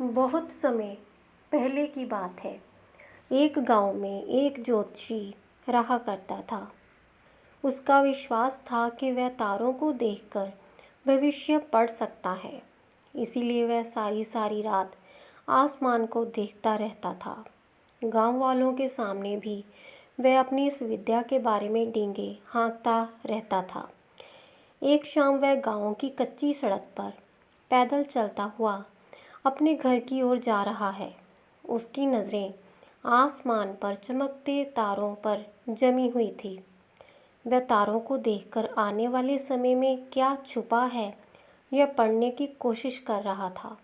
बहुत समय पहले की बात है। एक गांव में एक ज्योतिषी रहा करता था। उसका विश्वास था कि वह तारों को देखकर भविष्य पढ़ सकता है। इसीलिए वह सारी सारी रात आसमान को देखता रहता था। गांव वालों के सामने भी वह अपनी इस विद्या के बारे में डींगे हाँकता रहता था। एक शाम वह गांव की कच्ची सड़क पर पैदल चलता हुआ अपने घर की ओर जा रहा है। उसकी नज़रें आसमान पर चमकते तारों पर जमी हुई थी। वह तारों को देखकर आने वाले समय में क्या छुपा है यह पढ़ने की कोशिश कर रहा था।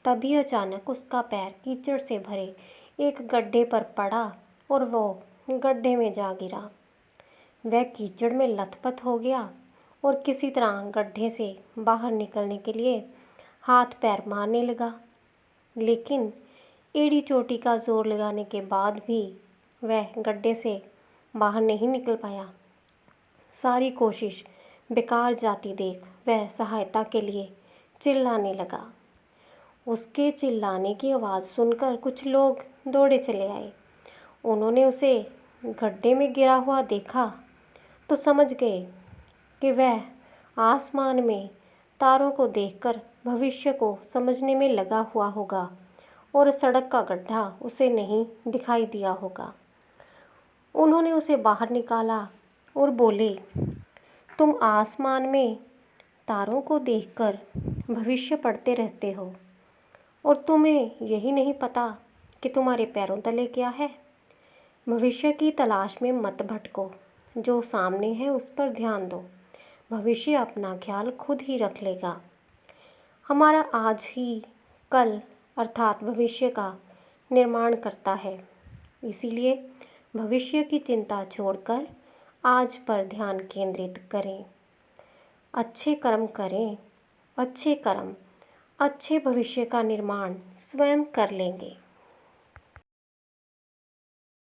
तभी अचानक उसका पैर कीचड़ से भरे एक गड्ढे पर पड़ा और वो गड्ढे में जा गिरा। वह कीचड़ में लथपथ हो गया और किसी तरह गड्ढे से बाहर निकलने के लिए हाथ पैर मारने लगा, लेकिन एड़ी चोटी का जोर लगाने के बाद भी वह गड्ढे से बाहर नहीं निकल पाया। सारी कोशिश बेकार जाती देख वह सहायता के लिए चिल्लाने लगा। उसके चिल्लाने की आवाज़ सुनकर कुछ लोग दौड़े चले आए। उन्होंने उसे गड्ढे में गिरा हुआ देखा तो समझ गए कि वह आसमान में तारों को देखकर भविष्य को समझने में लगा हुआ होगा और सड़क का गड्ढा उसे नहीं दिखाई दिया होगा। उन्होंने उसे बाहर निकाला और बोले, तुम आसमान में तारों को देखकर भविष्य पढ़ते रहते हो और तुम्हें यही नहीं पता कि तुम्हारे पैरों तले क्या है। भविष्य की तलाश में मत भटको, जो सामने है उस पर ध्यान दो। भविष्य अपना ख्याल खुद ही रख लेगा। हमारा आज ही कल अर्थात भविष्य का निर्माण करता है। इसीलिए भविष्य की चिंता छोड़कर आज पर ध्यान केंद्रित करें। अच्छे कर्म करें, अच्छे कर्म अच्छे भविष्य का निर्माण स्वयं कर लेंगे।